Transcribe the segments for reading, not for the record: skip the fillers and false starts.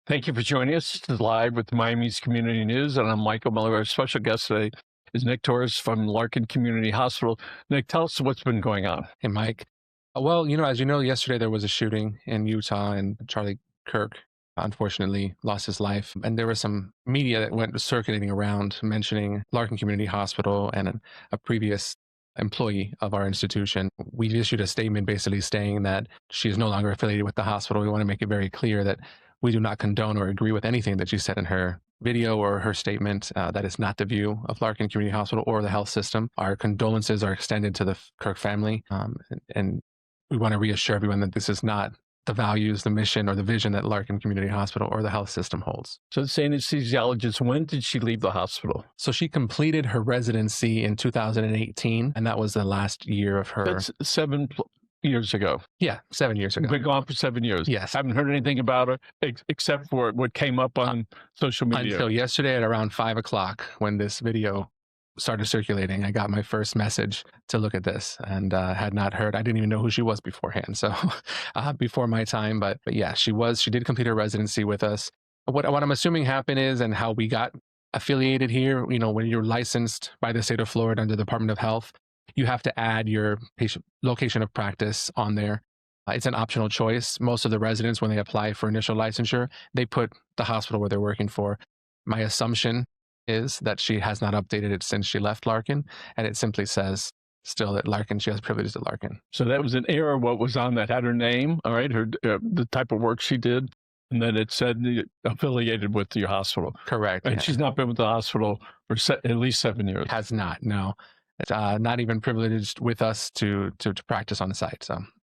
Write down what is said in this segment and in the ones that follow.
Thank you for joining us. This is live with Miami's Community News, and I'm Michael Miller. Our special guest today is Nick Torres from Larkin Community Hospital. Nick, tell us what's been going on. Hey, Mike. Well, as you know, yesterday there was a shooting in Utah, and Charlie Kirk unfortunately lost his life. And there was some media that went circulating around mentioning Larkin Community Hospital and a previous employee of our institution. We issued a statement basically saying that she is no longer affiliated with the hospital. We want to make it very clear that we do not condone or agree with anything that she said in her video or her statement. That is not the view of Larkin Community Hospital or the health system. Our condolences are extended to the Kirk family, and we want to reassure everyone that this is not the values, the mission, or the vision that Larkin Community Hospital or the health system holds. So, the anesthesiologist, when did she leave the hospital? So she completed her residency in 2018, and that was the last year of her. That's 7 years ago. Yeah, 7 years ago. Been gone for 7 years. Yes. Haven't heard anything about her except for what came up on social media. Until yesterday at around 5 o'clock when this video started circulating, I got my first message to look at this and had not heard. I didn't even know who she was beforehand. So before my time, but yeah, she did complete her residency with us. What I'm assuming happened is, and how we got affiliated here, when you're licensed by the state of Florida under the Department of Health, you have to add your patient location of practice on there. It's an optional choice. Most of the residents, when they apply for initial licensure, they put the hospital where they're working for. My assumption is that she has not updated it since she left Larkin, and it simply says still that Larkin, she has privileges at Larkin. So that was an error. What was on that had her name, all right, her the type of work she did, and then it said affiliated with the hospital. Correct. And yeah. she's not been with the hospital for at least 7 years. Has not, no. It's not even privileged with us to practice on the site.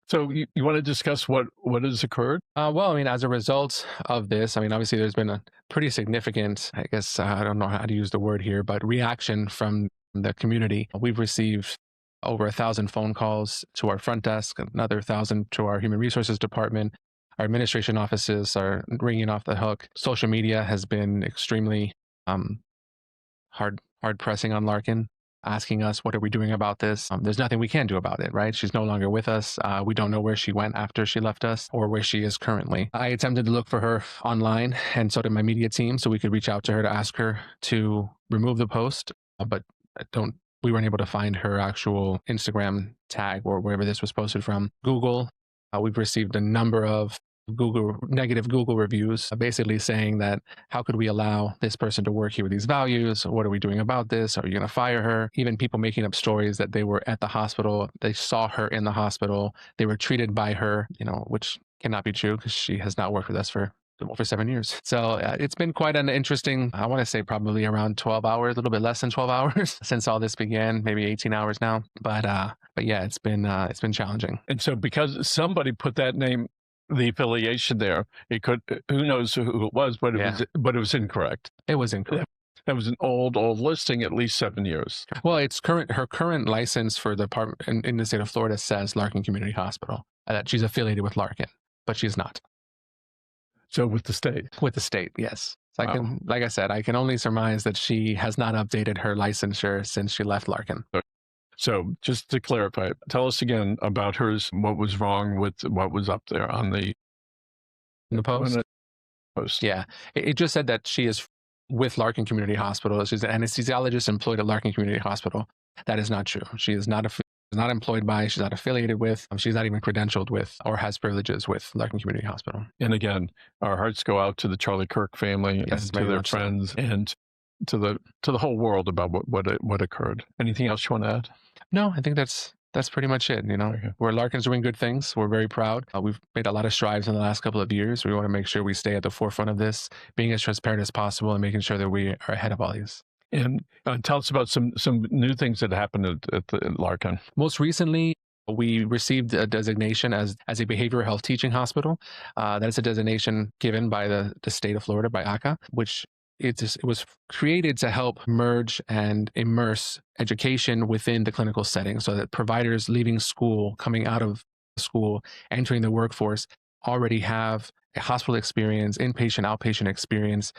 So you want to discuss what has occurred? Well, as a result of this, obviously there's been a pretty significant, I guess, I don't know how to use the word here, but reaction from the community. We've received over 1,000 phone calls to our front desk, another 1,000 to our human resources department. Our administration offices are ringing off the hook. Social media has been extremely hard pressing on Larkin, asking us, what are we doing about this? There's nothing we can do about it, right? She's no longer with us. We don't know where she went after she left us or where she is currently. I attempted to look for her online, and so did my media team, so we could reach out to her to ask her to remove the post, but we weren't able to find her actual Instagram tag or wherever this was posted from. Google, we've received a number of negative Google reviews, basically saying that how could we allow this person to work here with these values? What are we doing about this? Are you going to fire her? Even people making up stories that they were at the hospital, they saw her in the hospital, they were treated by her, which cannot be true because she has not worked with us for 7 years. So it's been quite an interesting, I want to say probably around 12 hours, a little bit less than 12 hours since all this began, maybe 18 hours now. But yeah, it's been challenging. And so because somebody put that name, the affiliation there, it could, who knows who it was, but it was incorrect. It was incorrect. That was an old listing, at least 7 years. Well, it's her current license for the department in the state of Florida says Larkin Community Hospital, that she's affiliated with Larkin, but she's not. So with the state? With the state, yes. So like I said, I can only surmise that she has not updated her licensure since she left Larkin. So just to clarify, tell us again about hers, what was wrong with what was up there on the post. Yeah, it just said that she is with Larkin Community Hospital. She's an anesthesiologist employed at Larkin Community Hospital. That is not true. She is not employed by, she's not affiliated with, she's not even credentialed with or has privileges with Larkin Community Hospital. And again, our hearts go out to the Charlie Kirk family, and to their friends, and to the whole world about what occurred. Anything else you want to add? No, I think that's pretty much it. Okay. Where Larkin's doing good things, we're very proud. We've made a lot of strides in the last couple of years. We want to make sure we stay at the forefront of this, being as transparent as possible and making sure that we are ahead of all these. And tell us about some new things that happened at Larkin. Most recently, we received a designation as a behavioral health teaching hospital. That is a designation given by the state of Florida, by ACA, which it was created to help merge and immerse education within the clinical setting, so that providers leaving school, coming out of school, entering the workforce, already have a hospital experience, inpatient, outpatient experience,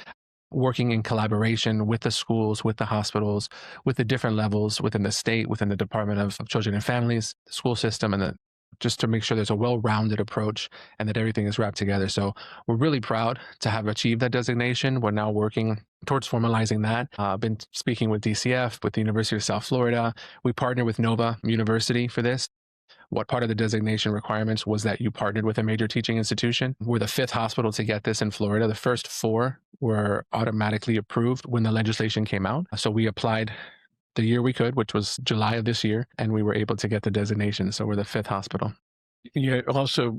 working in collaboration with the schools, with the hospitals, with the different levels within the state, within the Department of Children and Families, the school system, and just to make sure there's a well-rounded approach and that everything is wrapped together. So we're really proud to have achieved that designation. We're now working towards formalizing that. I've been speaking with DCF, with the University of South Florida. We partner with Nova University for this. What part of the designation requirements was that you partnered with a major teaching institution. We're the fifth hospital to get this in Florida. The first four were automatically approved when the legislation came out. So we applied the year we could, which was July of this year, and we were able to get the designation. So we're the fifth hospital. You also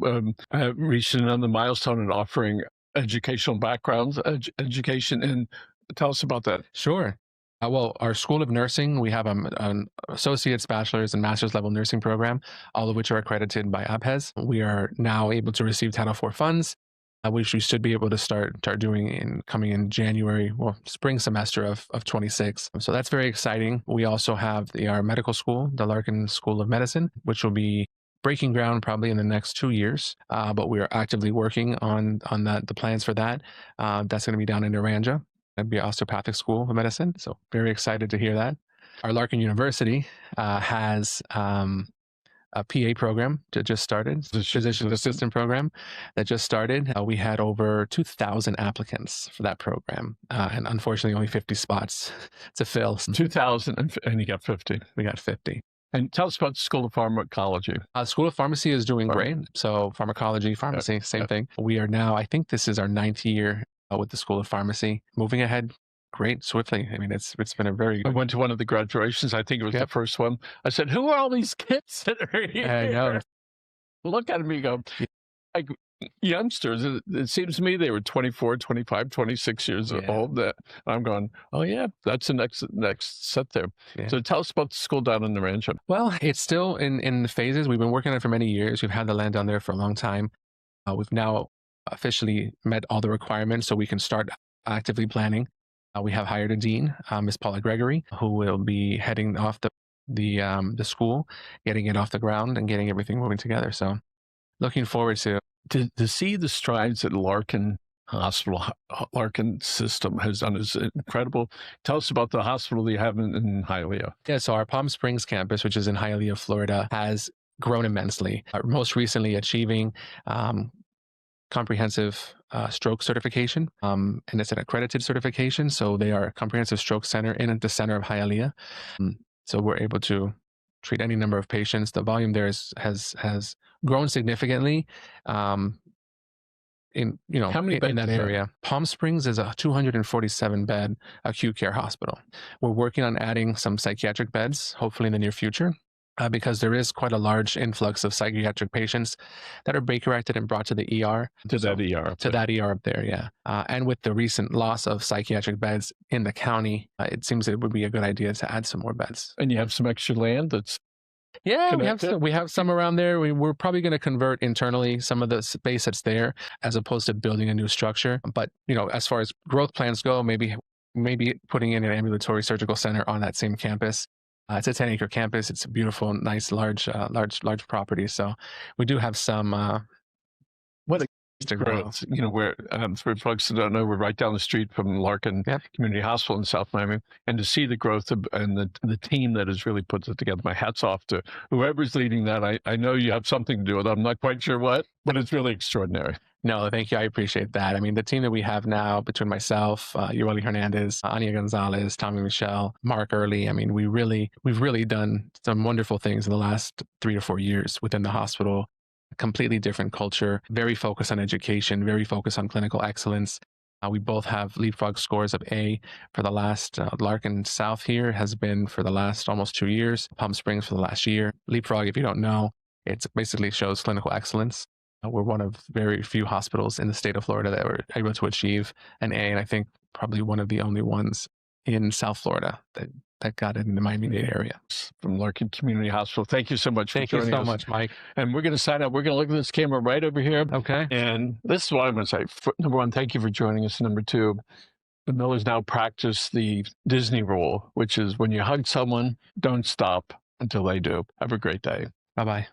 reached another milestone in offering educational backgrounds, education, and tell us about that. Sure. Well, our School of Nursing, we have an associate's, bachelor's, and master's level nursing program, all of which are accredited by APHES. We are now able to receive Title IV funds, which we should be able to start doing coming in January, well, spring semester of 26. So that's very exciting. We also have our medical school, the Larkin School of Medicine, which will be breaking ground probably in the next 2 years, but we are actively working on the plans for that. That's going to be down in Naranja. That'd be an osteopathic school of medicine. So very excited to hear that. Our Larkin University has a PA program that just started, physician assistant program that just started. We had over 2,000 applicants for that program, and unfortunately only 50 spots to fill. 2,000 and you got 50. We got 50. And tell us about the School of Pharmacology. School of Pharmacy is doing great. So pharmacology, pharmacy, same thing. We are now, I think this is our 9th year with the School of Pharmacy, moving ahead great, swiftly. I mean, it's been a very... I went to one of the graduations. I think it was the first one. I said, who are all these kids that are here? I know. Look at me and go, like youngsters. It seems to me they were 24, 25, 26 years old. That I'm going, oh yeah, that's the next set there. Yeah. So tell us about the school down in Naranja. Well, it's still in phases. We've been working on it for many years. We've had the land down there for a long time. We've now officially met all the requirements, so we can start actively planning. We have hired a dean, Ms. Paula Gregory, who will be heading off the school, getting it off the ground and getting everything moving together. So looking forward to see the strides that Larkin System has done is incredible. Tell us about the hospital that you have in Hialeah. Yeah, so our Palm Springs campus, which is in Hialeah, Florida, has grown immensely. Most recently achieving comprehensive stroke certification, and it's an accredited certification. So they are a comprehensive stroke center in the center of Hialeah. So we're able to treat any number of patients. The volume there has grown significantly. In that area. Palm Springs is a 247 bed acute care hospital. We're working on adding some psychiatric beds, hopefully in the near future. Because there is quite a large influx of psychiatric patients that are Baker-acted and brought to the ER. That ER up there, yeah. And with the recent loss of psychiatric beds in the county, it seems it would be a good idea to add some more beds. And you have some extra land that's... Yeah, we have some around there. We're probably going to convert internally some of the space that's there as opposed to building a new structure. But, as far as growth plans go, maybe putting in an ambulatory surgical center on that same campus. It's a 10-acre campus. It's a beautiful, nice, large property. So we do have some. What a growth! Where for folks that don't know, we're right down the street from Larkin Community Hospital in South Miami, and to see the growth and the team that has really put it together. My hat's off to whoever's leading that. I know you have something to do with it. I'm not quite sure what, but it's really extraordinary. No, thank you. I appreciate that. I mean, the team that we have now between myself, Yoeli Hernandez, Anya Gonzalez, Tommy Michelle, Mark Early. I mean, we've really done some wonderful things in the last 3 to 4 years within the hospital. A completely different culture, very focused on education, very focused on clinical excellence. We both have Leapfrog scores of A for the last, Larkin South here has been for the last almost 2 years, Palm Springs for the last year. Leapfrog, if you don't know, it basically shows clinical excellence. We're one of very few hospitals in the state of Florida that were able to achieve an A, and I think probably one of the only ones in South Florida that got it in the Miami-Dade area. From Larkin Community Hospital. Thank you so much for joining us. Thank you so much, Mike. And we're going to sign up. We're going to look at this camera right over here. Okay. And this is what I'm going to say. Number one, thank you for joining us. Number two, the Millers now practice the Disney rule, which is when you hug someone, don't stop until they do. Have a great day. Bye-bye.